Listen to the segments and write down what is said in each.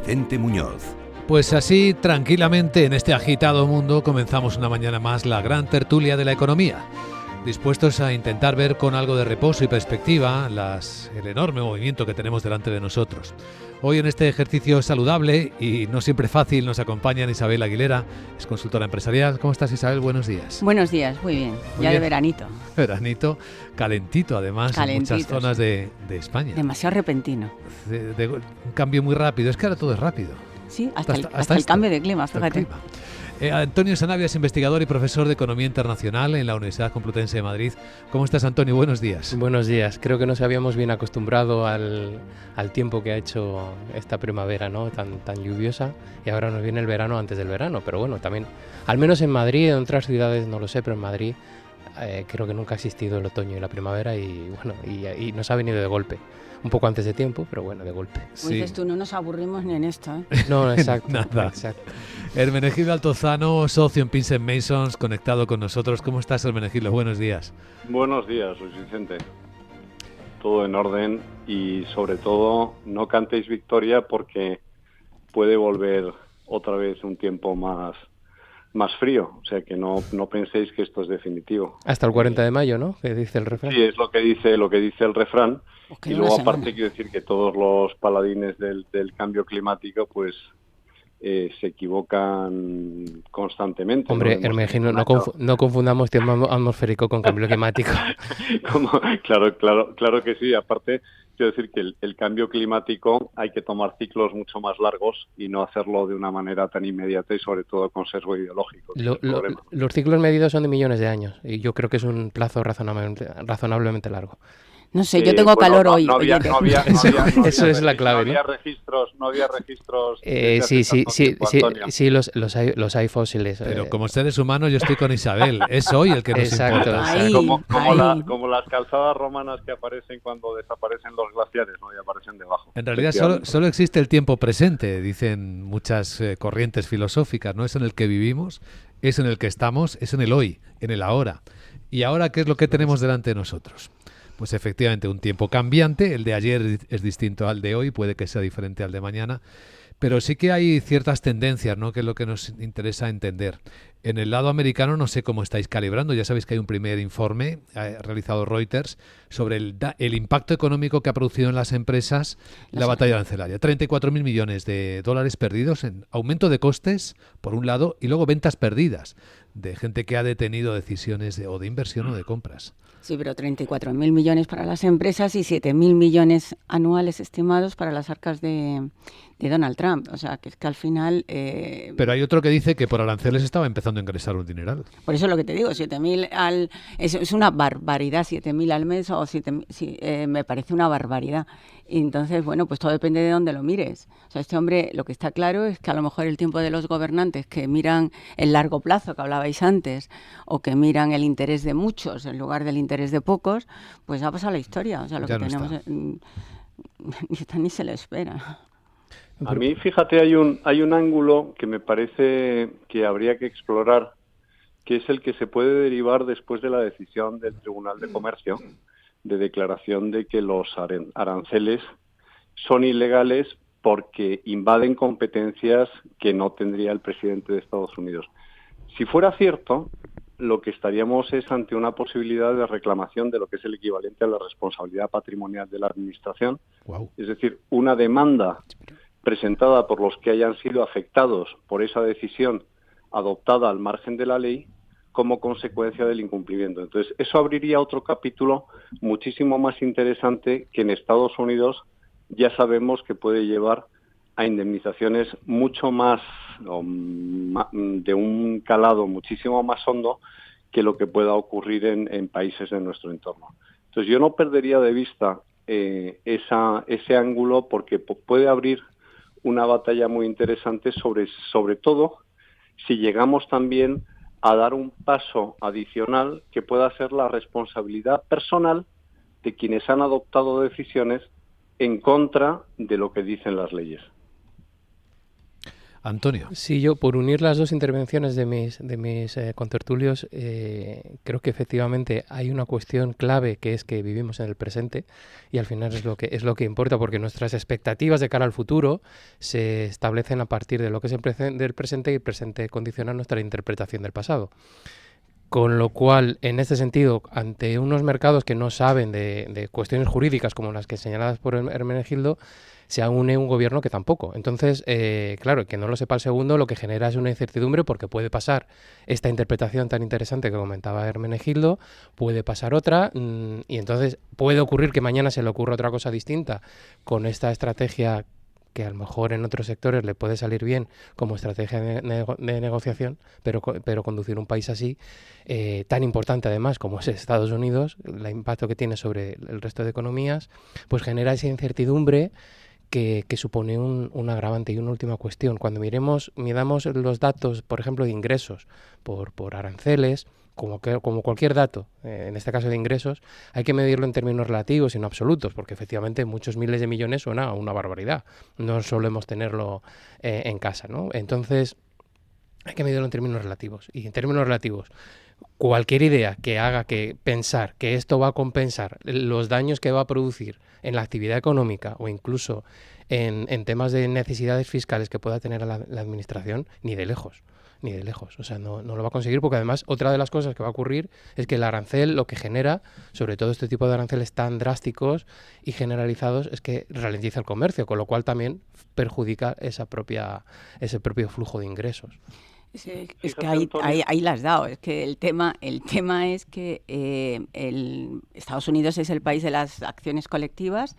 Vicente Muñoz. Pues así, tranquilamente, en este agitado mundo, comenzamos una mañana más la gran tertulia de la economía. Dispuestos a intentar ver con algo de reposo y perspectiva el enorme movimiento que tenemos delante de nosotros. Hoy en este ejercicio saludable y no siempre fácil nos acompaña Isabel Aguilera, es consultora empresarial. ¿Cómo estás, Isabel? Buenos días. Buenos días, muy bien. Muy bien. De veranito. Veranito, calentito además en muchas zonas de España. Demasiado repentino. Un cambio muy rápido, es que ahora todo es rápido. Sí, hasta el cambio de clima, fíjate. Antonio Sanabria es investigador y profesor de Economía Internacional en la Universidad Complutense de Madrid. ¿Cómo estás, Antonio? Buenos días. Buenos días. Creo que nos habíamos bien acostumbrado al tiempo que ha hecho esta primavera, ¿no? tan lluviosa, y ahora nos viene el verano antes del verano. Pero bueno, también, al menos en Madrid, en otras ciudades no lo sé, pero en Madrid creo que nunca ha existido el otoño y la primavera y nos ha venido de golpe. Un poco antes de tiempo, pero bueno, de golpe. Pues dices tú, no nos aburrimos ni en esto, ¿eh? No, exacto. Nada. Exacto. Hermenegildo Altozano, socio en Pinsent Masons, conectado con nosotros. ¿Cómo estás, Hermenegildo? Buenos días. Buenos días, Luis Vicente. Todo en orden y sobre todo no cantéis victoria porque puede volver otra vez un tiempo más frío, o sea que no penséis que esto es definitivo. Hasta el 40 de mayo, ¿no? Que dice el refrán. Sí, es lo que dice el refrán. Pues y luego aparte quiero decir que todos los paladines del cambio climático pues se equivocan constantemente. Hombre, Hermenegildo, no confundamos tiempo atmosférico con cambio climático. Claro que sí. Aparte, quiero decir que el cambio climático hay que tomar ciclos mucho más largos y no hacerlo de una manera tan inmediata y sobre todo con sesgo ideológico. Los ciclos medidos son de millones de años y yo creo que es un plazo razonablemente largo. No sé, yo tengo calor hoy. Eso es la clave, ¿no? No había registros. Sí, los hay fósiles. Pero como seres humanos yo estoy con Isabel. Es hoy el que nos importa. Como las calzadas romanas que aparecen cuando desaparecen los glaciares, ¿no? Y aparecen debajo. En realidad solo existe el tiempo presente, dicen muchas corrientes filosóficas, ¿no? Es en el que vivimos, es en el que estamos, es en el hoy, en el ahora. ¿Y ahora qué es lo que tenemos delante de nosotros? Pues efectivamente un tiempo cambiante, el de ayer es distinto al de hoy, puede que sea diferente al de mañana, pero sí que hay ciertas tendencias, ¿no? Que es lo que nos interesa entender. En el lado americano no sé cómo estáis calibrando, ya sabéis que hay un primer informe realizado Reuters sobre el impacto económico que ha producido en las empresas la batalla arancelaria. 34.000 millones de dólares perdidos en aumento de costes, por un lado, y luego ventas perdidas de gente que ha detenido decisiones de inversión o de compras. Sí, pero 34.000 millones para las empresas y 7.000 millones anuales estimados para las arcas de Donald Trump. O sea, que es que al final... Pero hay otro que dice que por aranceles estaba empezando a ingresar un dineral. Por eso lo que te digo, 7.000 es una barbaridad, 7.000 al mes o 7.000, me parece una barbaridad. Y entonces, bueno, pues todo depende de dónde lo mires. O sea, este hombre, lo que está claro es que a lo mejor el tiempo de los gobernantes que miran el largo plazo que hablabais antes o que miran el interés de muchos en lugar del interés de pocos, pues ha pasado la historia. O sea, lo ya que no tenemos ni se le espera. A mí, fíjate, hay un ángulo que me parece que habría que explorar, que es el que se puede derivar después de la decisión del Tribunal de Comercio de declaración de que los aranceles son ilegales porque invaden competencias que no tendría el presidente de Estados Unidos. Si fuera cierto, lo que estaríamos es ante una posibilidad de reclamación de lo que es el equivalente a la responsabilidad patrimonial de la administración, es decir, una demanda presentada por los que hayan sido afectados por esa decisión adoptada al margen de la ley como consecuencia del incumplimiento. Entonces, eso abriría otro capítulo muchísimo más interesante que en Estados Unidos ya sabemos que puede llevar a indemnizaciones mucho más, de un calado muchísimo más hondo que lo que pueda ocurrir en países de nuestro entorno. Entonces, yo no perdería de vista ese ángulo porque puede abrir una batalla muy interesante sobre todo si llegamos también a dar un paso adicional que pueda ser la responsabilidad personal de quienes han adoptado decisiones en contra de lo que dicen las leyes. Antonio. Sí, yo por unir las dos intervenciones de mis contertulios, creo que efectivamente hay una cuestión clave, que es que vivimos en el presente, y al final es lo que importa, porque nuestras expectativas de cara al futuro se establecen a partir de lo que es del presente, y el presente condiciona nuestra interpretación del pasado. Con lo cual, en este sentido, ante unos mercados que no saben de cuestiones jurídicas como las que señaladas por Hermenegildo, se une un gobierno que tampoco. Entonces, claro, que no lo sepa el segundo, lo que genera es una incertidumbre, porque puede pasar esta interpretación tan interesante que comentaba Hermenegildo, puede pasar otra, y entonces puede ocurrir que mañana se le ocurra otra cosa distinta con esta estrategia que a lo mejor en otros sectores le puede salir bien como estrategia de negociación, pero conducir un país así, tan importante además como es Estados Unidos, el impacto que tiene sobre el resto de economías, pues genera esa incertidumbre que supone un agravante. Y una última cuestión, cuando midamos los datos, por ejemplo, de ingresos por aranceles, como cualquier dato, en este caso de ingresos, hay que medirlo en términos relativos y no absolutos, porque efectivamente muchos miles de millones suena a una barbaridad. No solemos tenerlo en casa, ¿no? Entonces, hay que medirlo en términos relativos. Y en términos relativos, cualquier idea que haga que pensar que esto va a compensar los daños que va a producir en la actividad económica o incluso en temas de necesidades fiscales que pueda tener la administración, ni de lejos. Ni de lejos, o sea, no lo va a conseguir, porque además otra de las cosas que va a ocurrir es que el arancel lo que genera, sobre todo este tipo de aranceles tan drásticos y generalizados, es que ralentiza el comercio, con lo cual también perjudica ese propio flujo de ingresos. Es que ahí la has dado. Es que el tema es que Estados Unidos es el país de las acciones colectivas,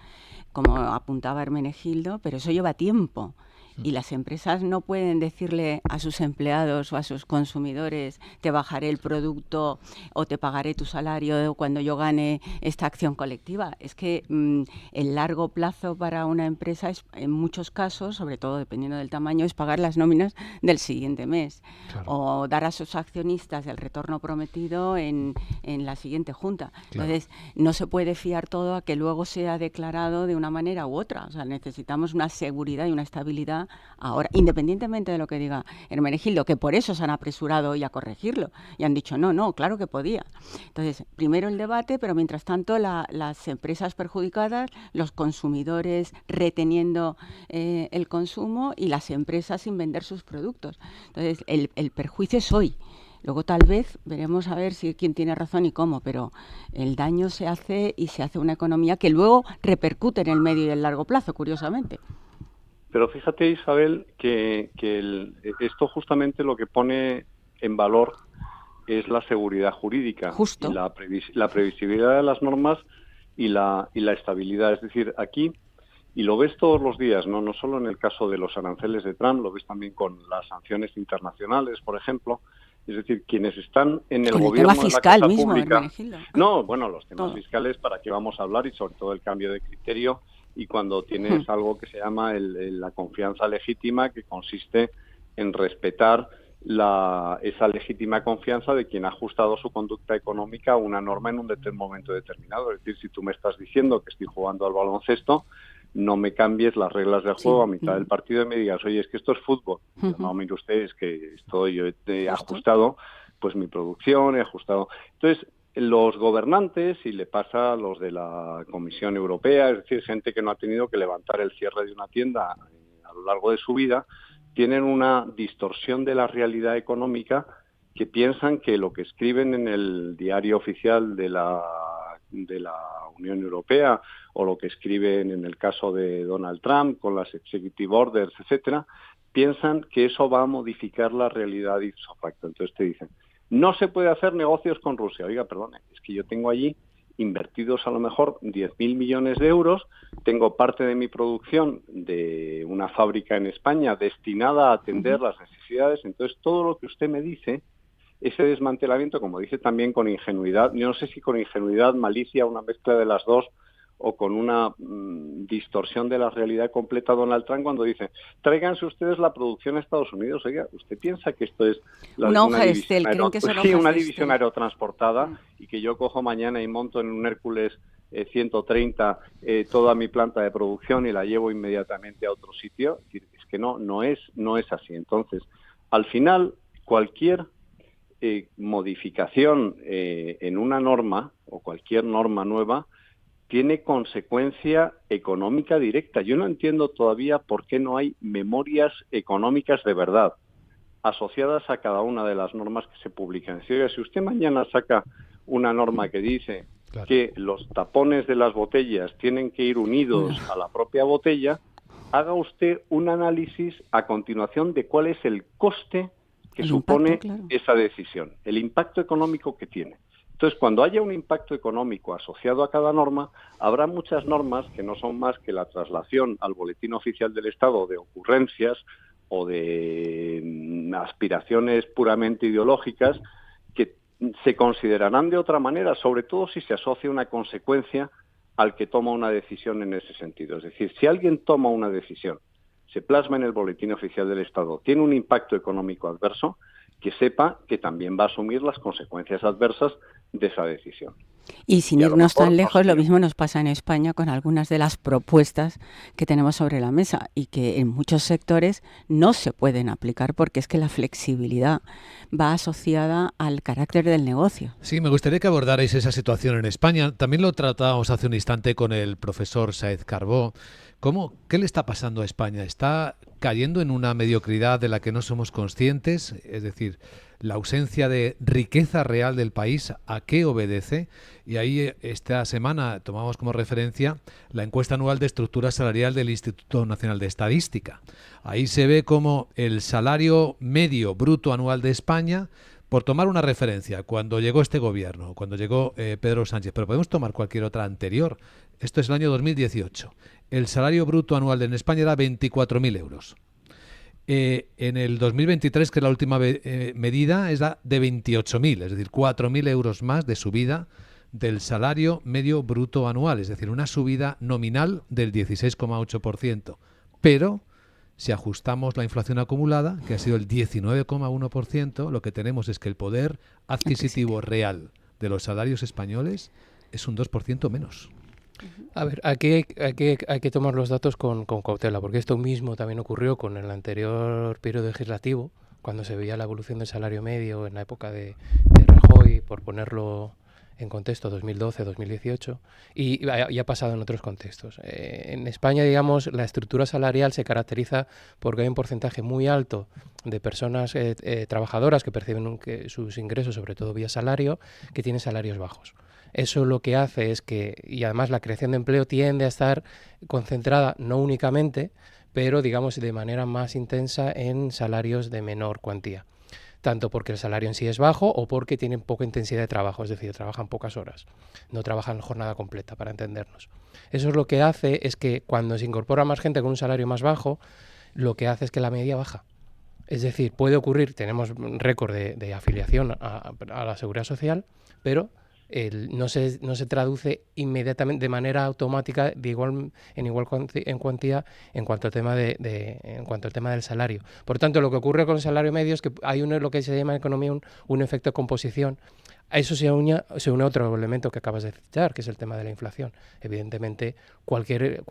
como apuntaba Hermenegildo, pero eso lleva tiempo. Y las empresas no pueden decirle a sus empleados o a sus consumidores: te bajaré el producto o te pagaré tu salario cuando yo gane esta acción colectiva. Es que el largo plazo para una empresa es, en muchos casos, sobre todo dependiendo del tamaño, es pagar las nóminas del siguiente mes. Claro. O dar a sus accionistas el retorno prometido en la siguiente junta. Claro. Entonces, no se puede fiar todo a que luego sea declarado de una manera u otra. O sea, necesitamos una seguridad y una estabilidad ahora, independientemente de lo que diga Hermenegildo, que por eso se han apresurado hoy a corregirlo y han dicho no, claro que podía. Entonces, primero el debate, pero mientras tanto las empresas perjudicadas, los consumidores reteniendo el consumo y las empresas sin vender sus productos. Entonces, el perjuicio es hoy. Luego tal vez veremos a ver quién tiene razón y cómo, pero el daño se hace, y se hace una economía que luego repercute en el medio y el largo plazo, curiosamente. Pero fíjate, Isabel, que esto justamente lo que pone en valor es la seguridad jurídica. Justo. Y la previsibilidad de las normas y la estabilidad. Es decir, aquí, y lo ves todos los días, no solo en el caso de los aranceles de Trump, lo ves también con las sanciones internacionales, por ejemplo. Es decir, quienes están en el gobierno, el tema fiscal en la casa mismo, pública. No, bueno, los temas fiscales, ¿para qué vamos a hablar? Y sobre todo el cambio de criterio. Y cuando tienes algo que se llama la confianza legítima, que consiste en respetar esa legítima confianza de quien ha ajustado su conducta económica a una norma en un momento determinado. Es decir, si tú me estás diciendo que estoy jugando al baloncesto, no me cambies las reglas del juego a mitad del partido y me digas: oye, es que esto es fútbol. No, mire usted, es que yo he ajustado pues mi producción, he ajustado. Entonces, los gobernantes, y le pasa a los de la Comisión Europea, es decir, gente que no ha tenido que levantar el cierre de una tienda a lo largo de su vida, tienen una distorsión de la realidad económica, que piensan que lo que escriben en el diario oficial de la Unión Europea, o lo que escriben en el caso de Donald Trump con las executive orders, etcétera, piensan que eso va a modificar la realidad ipso facto. Entonces te dicen: no se puede hacer negocios con Rusia. Oiga, perdone, es que yo tengo allí invertidos a lo mejor 10.000 millones de euros, tengo parte de mi producción de una fábrica en España destinada a atender las necesidades. Entonces, todo lo que usted me dice, ese desmantelamiento, como dice también con ingenuidad, yo no sé si con ingenuidad, malicia, una mezcla de las dos, o con una distorsión de la realidad completa, Donald Trump, cuando dice: tráiganse ustedes la producción a Estados Unidos. Oiga, ¿usted piensa que esto es una división aerotransportada, y que yo cojo mañana y monto en un Hércules 130 toda mi planta de producción y la llevo inmediatamente a otro sitio? Es que no es así. Entonces, al final, cualquier modificación en una norma o cualquier norma nueva tiene consecuencia económica directa. Yo no entiendo todavía por qué no hay memorias económicas de verdad asociadas a cada una de las normas que se publican. Si usted mañana saca una norma que dice que los tapones de las botellas tienen que ir unidos a la propia botella, haga usted un análisis a continuación de cuál es el coste que supone esa decisión, el impacto económico que tiene. Entonces, cuando haya un impacto económico asociado a cada norma, habrá muchas normas que no son más que la traslación al Boletín Oficial del Estado de ocurrencias o de aspiraciones puramente ideológicas que se considerarán de otra manera, sobre todo si se asocia una consecuencia al que toma una decisión en ese sentido. Es decir, si alguien toma una decisión, se plasma en el Boletín Oficial del Estado, tiene un impacto económico adverso, que sepa que también va a asumir las consecuencias adversas de esa decisión. Y sin irnos tan lejos, lo mismo nos pasa en España con algunas de las propuestas que tenemos sobre la mesa y que en muchos sectores no se pueden aplicar porque es que la flexibilidad va asociada al carácter del negocio. Sí, me gustaría que abordarais esa situación en España. También lo tratábamos hace un instante con el profesor Sáez Carbó. ¿Qué le está pasando a España? ¿Está cayendo en una mediocridad de la que no somos conscientes? Es decir, la ausencia de riqueza real del país, ¿a qué obedece? Y ahí esta semana tomamos como referencia la encuesta anual de estructura salarial del Instituto Nacional de Estadística. Ahí se ve como el salario medio bruto anual de España, por tomar una referencia, cuando llegó este gobierno, cuando llegó Pedro Sánchez, pero podemos tomar cualquier otra anterior, esto es el año 2018, el salario bruto anual en España era 24.000 euros. En el 2023, que es la última medida, es la de 28.000, es decir, 4.000 euros más de subida del salario medio bruto anual, es decir, una subida nominal del 16,8%. Pero si ajustamos la inflación acumulada, que ha sido el 19,1%, lo que tenemos es que el poder adquisitivo real de los salarios españoles es un 2% menos. A ver, aquí hay que tomar los datos con cautela, porque esto mismo también ocurrió con el anterior periodo legislativo, cuando se veía la evolución del salario medio en la época de Rajoy, por ponerlo en contexto 2012-2018, y ha pasado en otros contextos. En España, digamos, la estructura salarial se caracteriza porque hay un porcentaje muy alto de personas trabajadoras que perciben sus ingresos, sobre todo vía salario, que tienen salarios bajos. Eso lo que hace es que, y además la creación de empleo tiende a estar concentrada no únicamente, pero digamos de manera más intensa en salarios de menor cuantía. Tanto porque el salario en sí es bajo o porque tienen poca intensidad de trabajo, es decir, trabajan pocas horas, no trabajan jornada completa, para entendernos. Eso es lo que hace es que cuando se incorpora más gente con un salario más bajo, lo que hace es que la media baja. Es decir, puede ocurrir, tenemos récord de afiliación a la Seguridad Social, pero no se traduce inmediatamente de manera automática en cuantía en cuanto al tema del salario. Por tanto, lo que ocurre con el salario medio es que hay lo que se llama en economía un efecto de composición. A eso se une otro elemento que acabas de citar, que es el tema de la inflación. Evidentemente, cualquier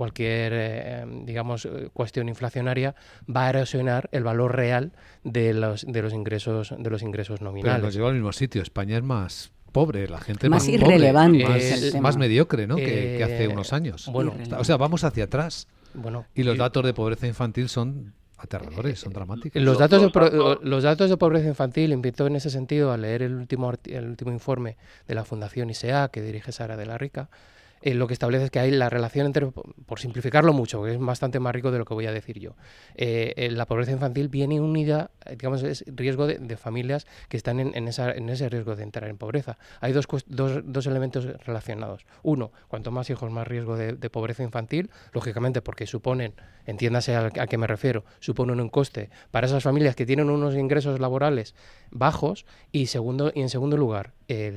digamos, cuestión inflacionaria va a erosionar el valor real de los ingresos nominales. Pero nos lleva al mismo sitio. España es más pobre, la gente más más irrelevante, pobre, más mediocre, ¿no? que hace unos años. Bueno, o sea, vamos hacia atrás. Bueno, y los datos de pobreza infantil son aterradores, son dramáticos. Los datos de pobreza infantil, invito en ese sentido a leer el último informe de la Fundación ISEA, que dirige Sara de la Rica. Lo que establece es que hay la relación entre, por simplificarlo mucho, que es bastante más rico de lo que voy a decir yo, la pobreza infantil viene unida, digamos, es riesgo de familias que están en ese riesgo de entrar en pobreza. Hay dos elementos relacionados. Uno, cuanto más hijos, más riesgo de pobreza infantil, lógicamente porque suponen, entiéndase a qué me refiero, suponen un coste para esas familias que tienen unos ingresos laborales bajos y en segundo lugar,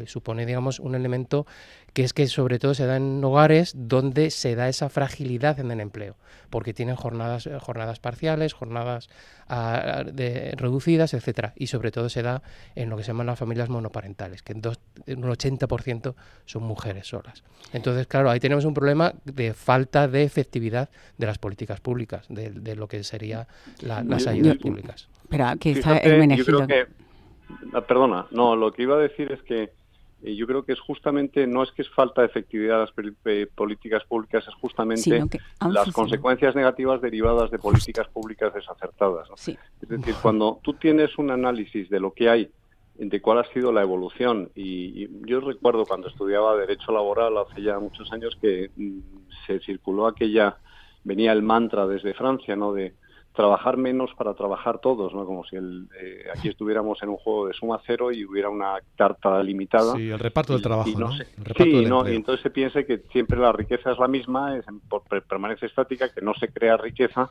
supone, digamos, un elemento que es que sobre todo se da en hogares donde se da esa fragilidad en el empleo, porque tienen jornadas parciales, jornadas reducidas, etcétera, y sobre todo se da en lo que se llaman las familias monoparentales, que en un 80% son mujeres solas. Entonces, claro, ahí tenemos un problema de falta de efectividad de las políticas públicas, de lo que sería las ayudas públicas. Pero aquí está Fíjate, Hermenegildo. yo creo que, perdona, no, lo que iba a decir es que yo creo que es justamente, no es que es falta de efectividad de las políticas públicas, es justamente las consecuencias negativas derivadas de políticas públicas desacertadas, ¿no? Sí. Es decir, cuando tú tienes un análisis de lo que hay, de cuál ha sido la evolución, y yo recuerdo cuando estudiaba Derecho Laboral hace ya muchos años que se circuló venía el mantra desde Francia, ¿no?, de trabajar menos para trabajar todos, ¿no? Como si aquí estuviéramos en un juego de suma cero y hubiera una carta limitada. Sí, el reparto del trabajo, ¿no? El reparto del empleo. Y entonces se piense que siempre la riqueza es la misma, permanece estática, que no se crea riqueza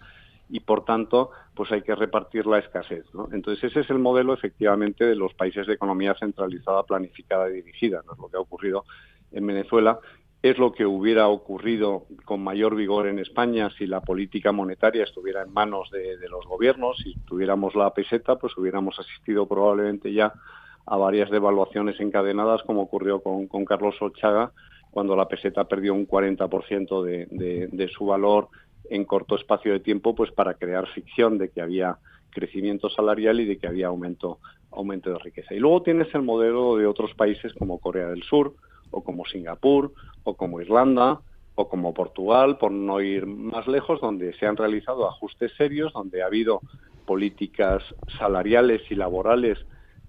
y, por tanto, pues hay que repartir la escasez, ¿no? Entonces ese es el modelo, efectivamente, de los países de economía centralizada, planificada y dirigida, ¿no? Es lo que ha ocurrido en Venezuela. Es lo que hubiera ocurrido con mayor vigor en España si la política monetaria estuviera en manos de los gobiernos. Si tuviéramos la peseta, pues hubiéramos asistido probablemente ya a varias devaluaciones encadenadas, como ocurrió con Carlos Olchaga, cuando la peseta perdió un 40% de su valor en corto espacio de tiempo, pues para crear ficción de que había crecimiento salarial y de que había aumento de riqueza. Y luego tienes el modelo de otros países como Corea del Sur, o como Singapur, o como Irlanda, o como Portugal, por no ir más lejos, donde se han realizado ajustes serios, donde ha habido políticas salariales y laborales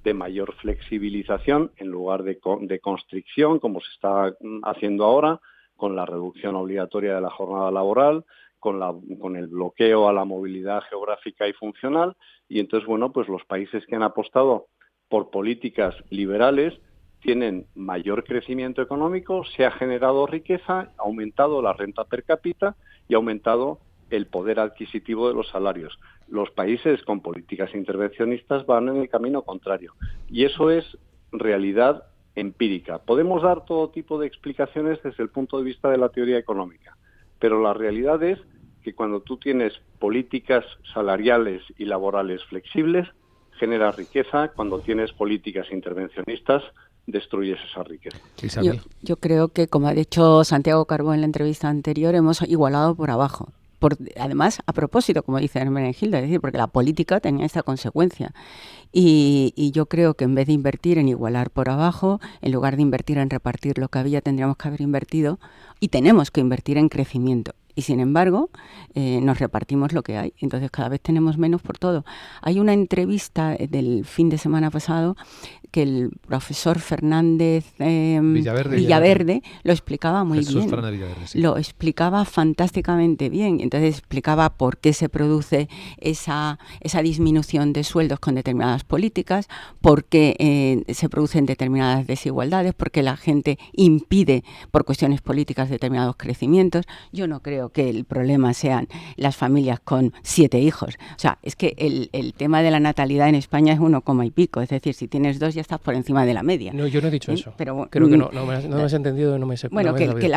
de mayor flexibilización en lugar de constricción, como se está haciendo ahora, con la reducción obligatoria de la jornada laboral, con el bloqueo a la movilidad geográfica y funcional. Y entonces, bueno, pues los países que han apostado por políticas liberales tienen mayor crecimiento económico, se ha generado riqueza, ha aumentado la renta per cápita y ha aumentado el poder adquisitivo de los salarios. Los países con políticas intervencionistas van en el camino contrario. Y eso es realidad empírica. Podemos dar todo tipo de explicaciones desde el punto de vista de la teoría económica, pero la realidad es que cuando tú tienes políticas salariales y laborales flexibles, generas riqueza. Cuando tienes políticas intervencionistas, destruyes esa riqueza. Yo creo que, como ha dicho Santiago Carbó en la entrevista anterior, hemos igualado por abajo. Además, a propósito, como dice Hermenegildo, es decir, porque la política tenía esta consecuencia. Y yo creo que en vez de invertir en igualar por abajo, en lugar de invertir en repartir lo que había, tendríamos que haber invertido, y tenemos que invertir en crecimiento. Y sin embargo, nos repartimos lo que hay. Entonces cada vez tenemos menos por todo. Hay una entrevista del fin de semana pasado que el profesor Fernández Villaverde lo explicaba muy bien. Villaverde, sí. Lo explicaba fantásticamente bien. Entonces explicaba por qué se produce esa disminución de sueldos con determinadas políticas, por qué se producen determinadas desigualdades, por qué la gente impide por cuestiones políticas determinados crecimientos. Yo no creo que el problema sean las familias con 7 hijos. O sea, es que el tema de la natalidad en España es 1, y pico. Es decir, si tienes 2 ya estás por encima de la media. No, yo no he dicho eso. Pero, creo que no me has entendido, no me sé. Bueno, no que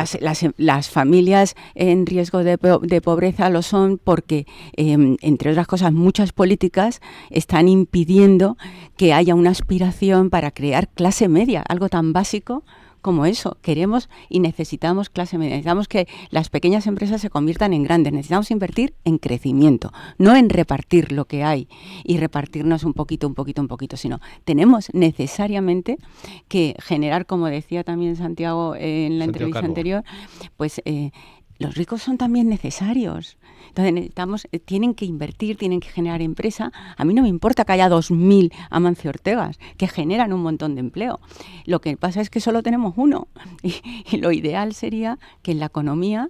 las familias en riesgo de pobreza lo son porque, entre otras cosas, muchas políticas están impidiendo que haya una aspiración para crear clase media, algo tan básico como eso. Queremos y necesitamos clase media. Necesitamos que las pequeñas empresas se conviertan en grandes. Necesitamos invertir en crecimiento, no en repartir lo que hay y repartirnos un poquito, sino tenemos necesariamente que generar, como decía también Santiago en la entrevista anterior, pues los ricos son también necesarios. Entonces tienen que invertir, tienen que generar empresa. A mí no me importa que haya 2.000 Amancio Ortegas, que generan un montón de empleo. Lo que pasa es que solo tenemos uno. Y lo ideal sería que en la economía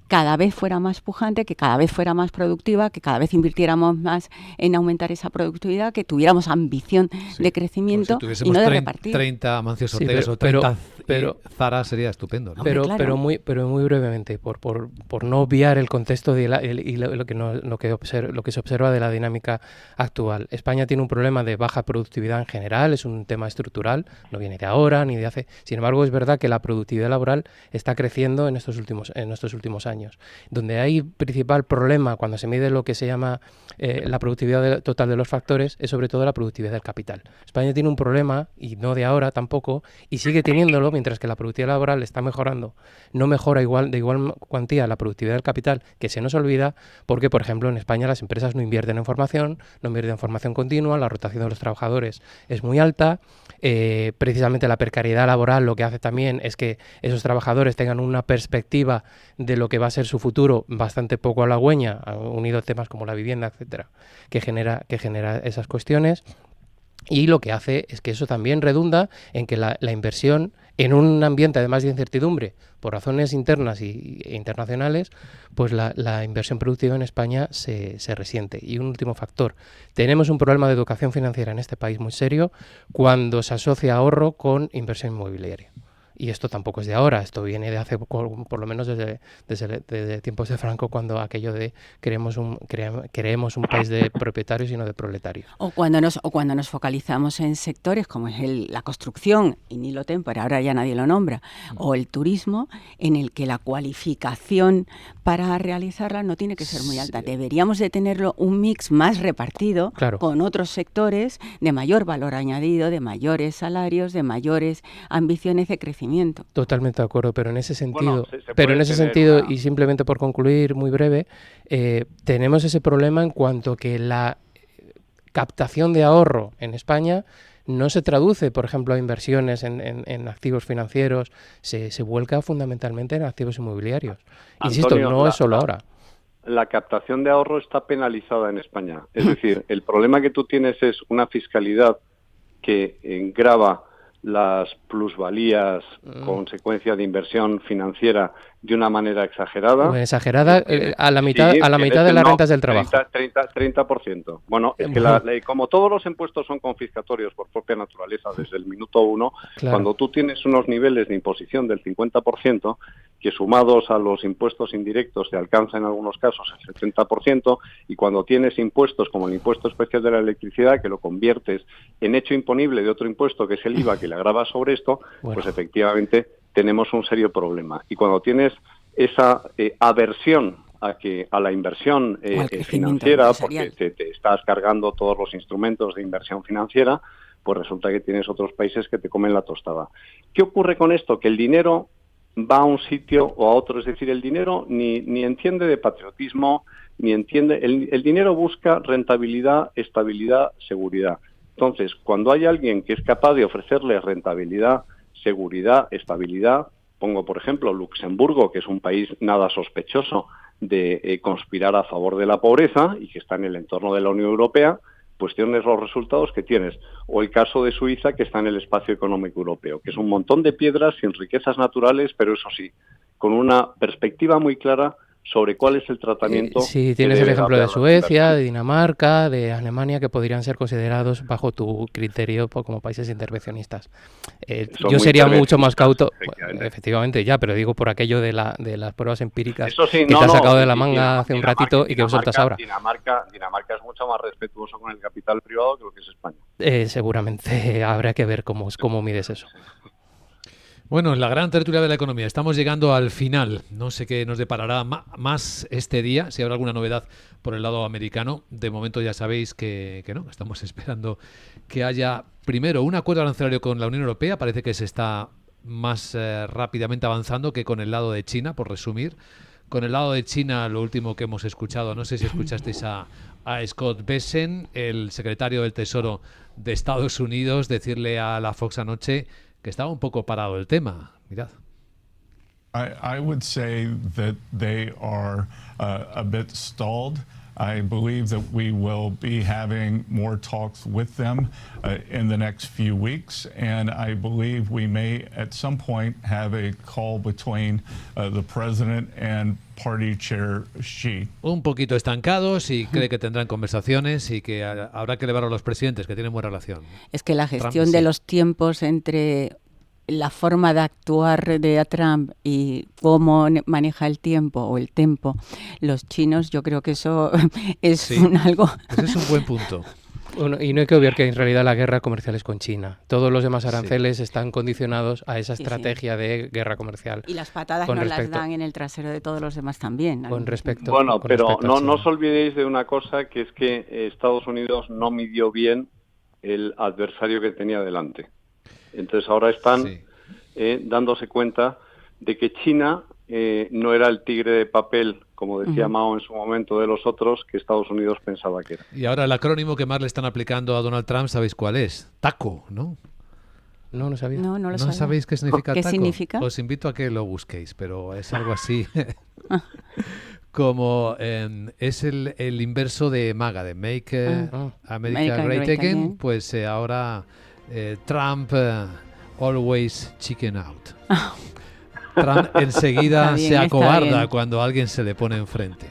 cada vez fuera más pujante, que cada vez fuera más productiva, que cada vez invirtiéramos más en aumentar esa productividad, que tuviéramos ambición de crecimiento si y no de repartir. 30 Amancio Ortegas o 30 Pero Zara sería estupendo, ¿no? Hombre, claro. pero muy brevemente, por no obviar el contexto de lo que se observa de la dinámica actual. España tiene un problema de baja productividad en general, es un tema estructural, no viene de ahora ni de hace. Sin embargo, es verdad que la productividad laboral está creciendo en estos últimos años. Donde hay principal problema cuando se mide lo que se llama la productividad total de los factores es sobre todo la productividad del capital. España tiene un problema, y no de ahora tampoco, y sigue teniéndolo, mientras que la productividad laboral está mejorando. No mejora de igual cuantía la productividad del capital, que se nos olvida, porque, por ejemplo, en España las empresas no invierten en formación, no invierten en formación continua, la rotación de los trabajadores es muy alta, precisamente la precariedad laboral lo que hace también es que esos trabajadores tengan una perspectiva de lo que va a ser su futuro bastante poco halagüeña, unido a temas como la vivienda, etcétera, que genera esas cuestiones. Y lo que hace es que eso también redunda en que la inversión en un ambiente además de incertidumbre por razones internas e internacionales, pues la inversión productiva en España se resiente. Y un último factor, tenemos un problema de educación financiera en este país muy serio cuando se asocia ahorro con inversión inmobiliaria. Y esto tampoco es de ahora, esto viene de hace, por lo menos desde tiempos de Franco, cuando aquello de creemos un país de propietarios y no de proletarios. O cuando nos focalizamos en sectores como es la construcción, y ni lo tempora, ahora ya nadie lo nombra, o el turismo, en el que la cualificación para realizarla no tiene que ser muy alta. Deberíamos de tenerlo un mix más repartido, claro, con otros sectores de mayor valor añadido, de mayores salarios, de mayores ambiciones de crecimiento. Totalmente de acuerdo, pero en ese sentido, y simplemente por concluir muy breve, tenemos ese problema en cuanto que la captación de ahorro en España no se traduce, por ejemplo, a inversiones en activos financieros, se vuelca fundamentalmente en activos inmobiliarios. Insisto, Antonio, no es solo ahora. La captación de ahorro está penalizada en España. Es decir, el problema que tú tienes es una fiscalidad que grava las plusvalías, consecuencia de inversión financiera, de una manera exagerada. Exagerada a la mitad de las rentas del trabajo. 30%. Bueno, es que como todos los impuestos son confiscatorios por propia naturaleza desde el minuto uno, claro, cuando tú tienes unos niveles de imposición del 50%, que sumados a los impuestos indirectos te alcanzan en algunos casos el 70%, y cuando tienes impuestos como el impuesto especial de la electricidad, que lo conviertes en hecho imponible de otro impuesto, que es el IVA, que le agrava sobre esto, pues efectivamente tenemos un serio problema. Y cuando tienes esa aversión a la inversión financiera, porque te estás cargando todos los instrumentos de inversión financiera, pues resulta que tienes otros países que te comen la tostada. ¿Qué ocurre con esto? Que el dinero va a un sitio o a otro, es decir, el dinero ni entiende de patriotismo, ni entiende, el dinero busca rentabilidad, estabilidad, seguridad. Entonces, cuando hay alguien que es capaz de ofrecerle rentabilidad, seguridad, estabilidad, pongo por ejemplo Luxemburgo, que es un país nada sospechoso de conspirar a favor de la pobreza y que está en el entorno de la Unión Europea, pues tienes los resultados que tienes. O el caso de Suiza, que está en el espacio económico europeo, que es un montón de piedras sin riquezas naturales, pero eso sí, con una perspectiva muy clara sobre cuál es el tratamiento. Sí, tienes el ejemplo de Suecia, de Dinamarca, de Alemania, que podrían ser considerados bajo tu criterio como países intervencionistas. Yo sería mucho más cauto, efectivamente, ya, pero digo por aquello de las pruebas empíricas que te has sacado de la manga hace un ratito y que sueltas ahora. Dinamarca es mucho más respetuoso con el capital privado que lo que es España. Seguramente habrá que ver cómo mides eso. Bueno, en la gran tertulia de la economía estamos llegando al final. No sé qué nos deparará más este día, si habrá alguna novedad por el lado americano. De momento ya sabéis que no, estamos esperando que haya primero un acuerdo arancelario con la Unión Europea. Parece que se está más rápidamente avanzando que con el lado de China, por resumir. Con el lado de China, lo último que hemos escuchado, no sé si escuchasteis a Scott Bessent, el secretario del Tesoro de Estados Unidos, decirle a la Fox anoche que estaba un poco parado el tema. Mirad. I would say that they are a bit stalled. I believe that we will be having more talks with them in the next few weeks, and I believe we may at some point have a call between the president and Party Chair Xi. Un poquito estancados y cree que tendrán conversaciones y que habrá que elevar a los presidentes, que tienen buena relación. Es que la gestión de los tiempos entre la forma de actuar de Trump y cómo maneja el tiempo o el tempo, los chinos, yo creo que eso es Sí. algo... Ese es un buen punto. Bueno, y no hay que obviar que en realidad la guerra comercial es con China. Todos los demás Sí. aranceles están condicionados a esa Sí, sí. estrategia de guerra comercial. Y las patadas Con nos las respecto- dan en el trasero de todos los demás también. al Con mismo respecto, Bueno, con pero respecto a no China. os olvidéis de una cosa, que es que Estados Unidos no midió bien el adversario que tenía delante. Entonces ahora están Sí. dándose cuenta de que China no era el tigre de papel, como decía Ujú. Mao en su momento, de los otros, que Estados Unidos pensaba que era. Y ahora el acrónimo que más le están aplicando a Donald Trump, ¿sabéis cuál es? TACO, ¿no? No, no sabía. No, no lo ¿No sabía. sabéis qué significa ¿Qué TACO? significa? Os invito a que lo busquéis, pero es algo así como es el inverso de MAGA, de Make Ah. America Make Great Great Again, Again. pues ahora Trump Always Chicken Out. Trump enseguida Está bien, se está acobarda bien. cuando alguien se le pone enfrente.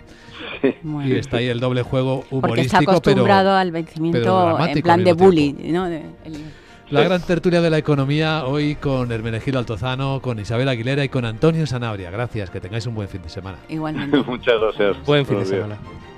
Bueno. Y está ahí el doble juego Porque está humorístico, acostumbrado pero al vencimiento dramático en plan al de mismo bully, tiempo. ¿no? La gran tertulia de la economía hoy con Hermenegildo Altozano, con Isabel Aguilera y con Antonio Sanabria. Gracias, que tengáis un buen fin de semana. Igualmente. Muchas gracias. Buen fin de Buenos días. semana.